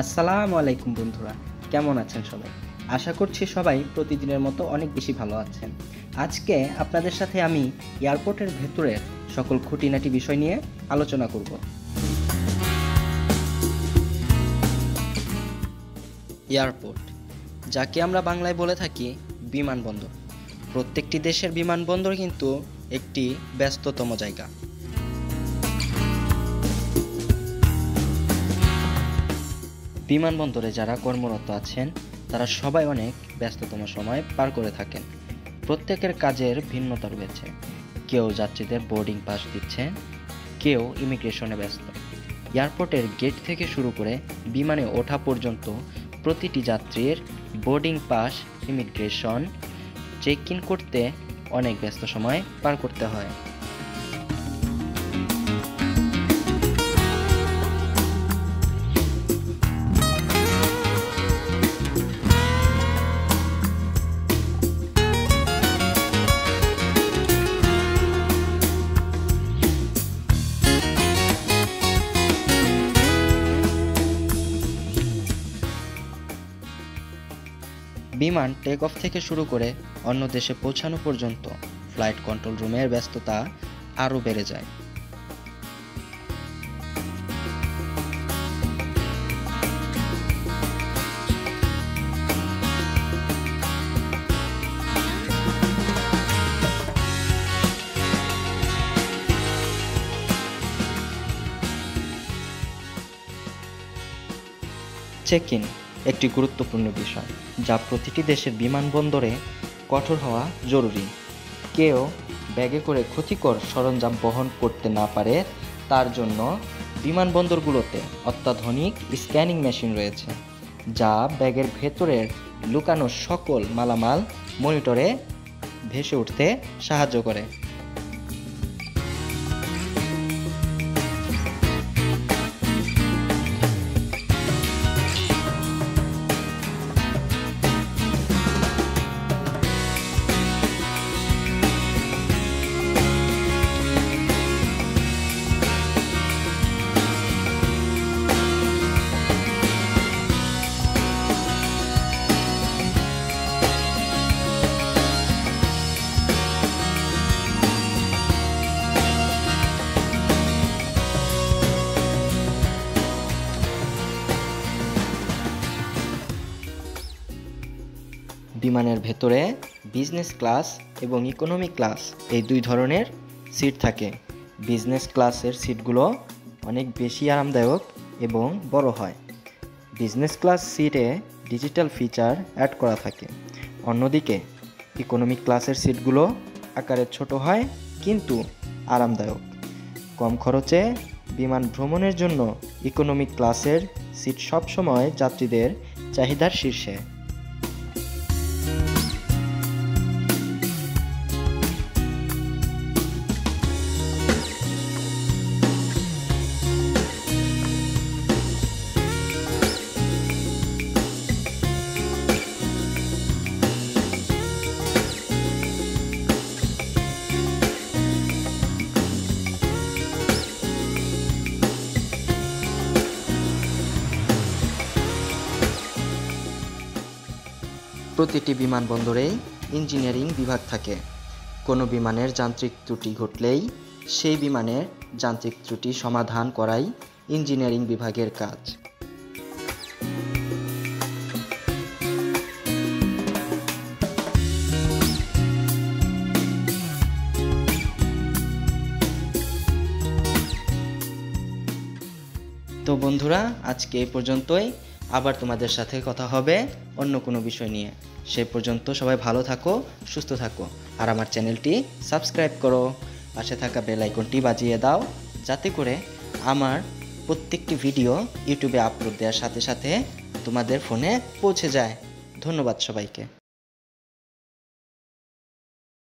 আসসালামু আলাইকুম বন্ধুরা, কেমন আছেন সবাই? আশা করছি সবাই প্রতিদিনের মতো অনেক বেশি ভালো আছেন। আজকে আপনাদের সাথে আমি এয়ারপোর্টের ভেতরের সকল খুঁটিনাটি বিষয় নিয়ে আলোচনা করব। এয়ারপোর্ট, যাকে আমরা বাংলায় বলে থাকি বিমানবন্দর। প্রত্যেকটি দেশের বিমানবন্দর কিন্তু একটি ব্যস্ততম জায়গা। বিমানবন্দরে যারা কর্মরত আছেন তারা সবাই অনেক ব্যস্ততম সময় পার করে থাকেন। প্রত্যেকের কাজের ভিন্নতা রয়েছে। কেউ যাত্রীদের বোর্ডিং পাস দিচ্ছেন, কেউ ইমিগ্রেশনে ব্যস্ত। এয়ারপোর্টের গেট থেকে শুরু করে বিমানে ওঠা পর্যন্ত প্রতিটি যাত্রীর boarding pass, immigration, check in করতে অনেক ব্যস্ত সময় পার করতে হয়। বিমান টেক অফ থেকে শুরু করে অন্য দেশে পৌঁছানো পর্যন্ত ফ্লাইট কন্ট্রোল রুমের ব্যস্ততা আরও বেড়ে যায়। চেক ইন একটি গুরুত্বপূর্ণ বিষয়, যা প্রতিটি দেশের বিমানবন্দরে কঠোর হওয়া জরুরি। কেউ ব্যাগে করে ক্ষতিকর সরঞ্জাম বহন করতে না পারে, তার জন্য বিমানবন্দরগুলোতে অত্যাধুনিক স্ক্যানিং মেশিন রয়েছে, যা ব্যাগের ভেতরের লুকানো সকল মালামাল মনিটরে ভেসে উঠতে সাহায্য করে। বিমানের ভেতরে বিজনেস ক্লাস এবং ইকোনমি ক্লাস এই দুই ধরনের সিট থাকে। বিজনেস ক্লাসের সিটগুলো অনেক বেশি আরামদায়ক এবং বড় হয়। বিজনেস ক্লাস সিটে ডিজিটাল ফিচার অ্যাড করা থাকে। অন্যদিকে ইকোনমি ক্লাসের সিটগুলো আকারে ছোট হয় কিন্তু আরামদায়ক। কম খরচে বিমান ভ্রমণের জন্য ইকোনমি ক্লাসের সিট সবসময় যাত্রীদের চাহিদার শীর্ষে। প্রতিটি বিমানবন্দরেই ইঞ্জিনিয়ারিং বিভাগ থাকে। কোনো বিমানের যান্ত্রিক ত্রুটি ঘটলেই সেই বিমানের যান্ত্রিক ত্রুটি সমাধান করাই ইঞ্জিনিয়ারিং বিভাগের কাজ। তো বন্ধুরা, আজকে এই পর্যন্তই। আবার তোমাদের সাথে কথা হবে অন্য কোনো বিষয় নিয়ে। সে পর্যন্ত সবাই ভালো থাকো, সুস্থ থাকো, আর আমার চ্যানেলটি সাবস্ক্রাইব করো। পাশে থাকা বেল আইকনটি বাজিয়ে দাও, যাতে করে আমার প্রত্যেকটি ভিডিও ইউটিউবে আপলোড দেওয়ার সাথে সাথে তোমাদের ফোনে পৌঁছে যায়। ধন্যবাদ সবাইকে।